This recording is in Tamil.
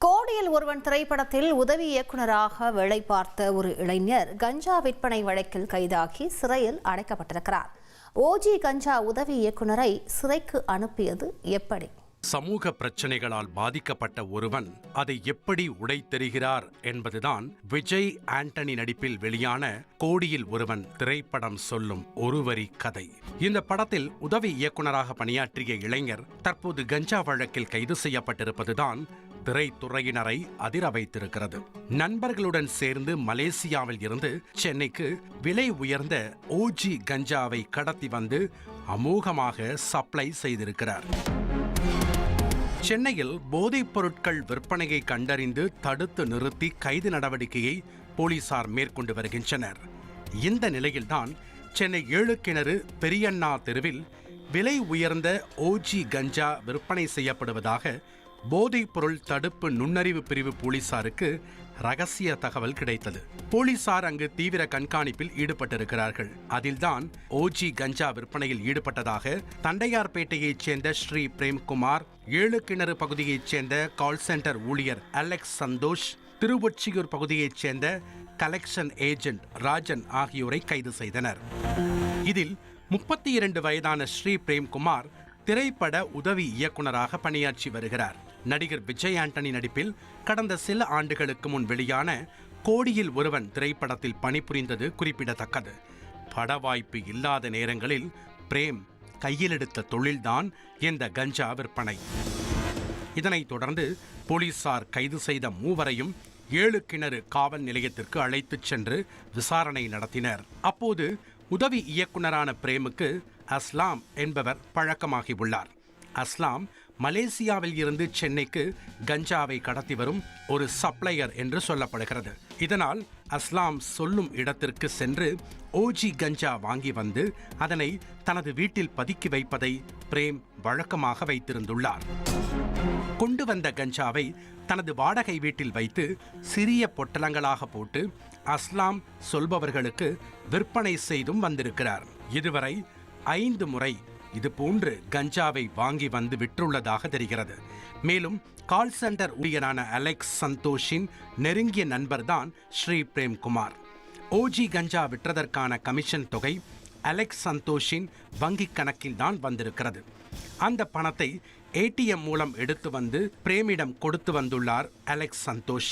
கோடியில் ஒருவன் திரைப்படத்தில் உதவி இயக்குநராக வேலை பார்த்த ஒரு இளைஞர் கஞ்சா விற்பனை வழக்கில் கைதாகி சிறையில் அடைக்கப்பட்டிருக்கிறார். ஓஜி கஞ்சா உதவி இயக்குநரை சிறைக்கு அனுப்பியது எப்படி? சமூக பிரச்சனைகளால் பாதிக்கப்பட்ட ஒருவன் அதை எப்படி உடைத்தெறிகிறார் என்பதுதான் விஜய் ஆண்டனி நடிப்பில் வெளியான கோடியில் ஒருவன் திரைப்படம் சொல்லும் ஒருவரி கதை. இந்த படத்தில் உதவி இயக்குநராக பணியாற்றிய இளைஞர் தற்போது கஞ்சா வழக்கில் கைது செய்யப்பட்டிருப்பதுதான் திரைத்துறையினரை அதிர வைத்திருக்கிறது. நண்பர்களுடன் சேர்ந்து மலேசியாவில் இருந்து சென்னைக்கு விலை உயர்ந்த ஓஜி கஞ்சாவை கடத்தி வந்து அமோகமாக சப்ளை செய்திருக்கிறார். சென்னையில் போதைப் பொருட்கள் விற்பனையை கண்டறிந்து தடுத்து நிறுத்தி கைது நடவடிக்கையை போலீசார் மேற்கொண்டு வருகின்றனர். இந்த நிலையில்தான் சென்னை 7 கிணறு பெரியண்ணா தெருவில் விலை உயர்ந்த ஓஜி கஞ்சா விற்பனை செய்யப்படுவதாக போதைப் பொருள் தடுப்பு நுண்ணறிவு பிரிவு போலீசாருக்கு ரகசிய தகவல் கிடைத்தது. போலீசார் அங்கு தீவிர கண்காணிப்பில் ஈடுபட்டிருக்கிறார்கள். அதில்தான் ஓஜி கஞ்சா விற்பனையில் ஈடுபட்டதாக தண்டையார்பேட்டையைச் சேர்ந்த ஸ்ரீ பிரேம்குமார், 7 கிணறு பகுதியைச் சேர்ந்த கால் சென்டர் ஊழியர் அலெக்ஸ் சந்தோஷ், திருவொற்றியூர் பகுதியைச் சேர்ந்த கலெக்ஷன் ஏஜென்ட் ராஜன் ஆகியோரை கைது செய்தனர். இதில் 32 வயதான ஸ்ரீ பிரேம்குமார் திரைப்பட உதவி இயக்குநராக பணியாற்றி வருகிறார். நடிகர் விஜய் ஆண்டனி நடிப்பில் கடந்த சில ஆண்டுகளுக்கு முன் வெளியான கோடியில் ஒருவன் திரைப்படத்தில் பணிபுரிந்தது குறிப்பிடத்தக்கது. பட வாய்ப்பு இல்லாத நேரங்களில் பிரேம் கையில் எடுத்த தொழில்தான் இந்த கஞ்சா விற்பனை. இதனைத் தொடர்ந்து போலீசார் கைது செய்த மூவரையும் 7 கிணறு காவல் நிலையத்திற்கு அழைத்துச் சென்று விசாரணை நடத்தினர். அப்போது உதவி இயக்குநரான பிரேமுக்கு அஸ்லாம் என்பவர் பழக்கமாகியுள்ளார். அஸ்லாம் மலேசியாவில் இருந்து சென்னைக்கு கஞ்சாவை கடத்தி வரும் ஒரு சப்ளையர் என்று சொல்லப்படுகிறது. இதனால் அஸ்லாம் சொல்லும் இடத்திற்கு சென்று ஓஜி கஞ்சா வாங்கி வந்து அதனை தனது வீட்டில் பதுக்கி வைப்பதை பிரேம் வழக்கமாக வைத்திருந்துள்ளார். கொண்டு வந்த கஞ்சாவை தனது வாடகை வீட்டில் வைத்து சிறிய பொட்டலங்களாக போட்டு அஸ்லாம் சொல்பவர்களுக்கு விற்பனை செய்தும் வந்திருக்கிறார். இதுவரை 5 முறை இதுபோன்று கஞ்சாவை வாங்கி வந்து விற்றுள்ளதாக தெரிகிறது. மேலும் கால் சென்டர் ஊழியரான அலெக்ஸ் சந்தோஷின் நெருங்கிய நண்பர்தான் ஸ்ரீ பிரேம்குமார். ஓஜி கஞ்சா விற்றதற்கான கமிஷன் தொகை அலெக்ஸ் சந்தோஷின் வங்கிக் கணக்கில் தான் வந்திருக்கிறது. அந்த பணத்தை ATM மூலம் எடுத்து வந்து பிரேமிடம் கொடுத்து வந்துள்ளார் அலெக்ஸ் சந்தோஷ்.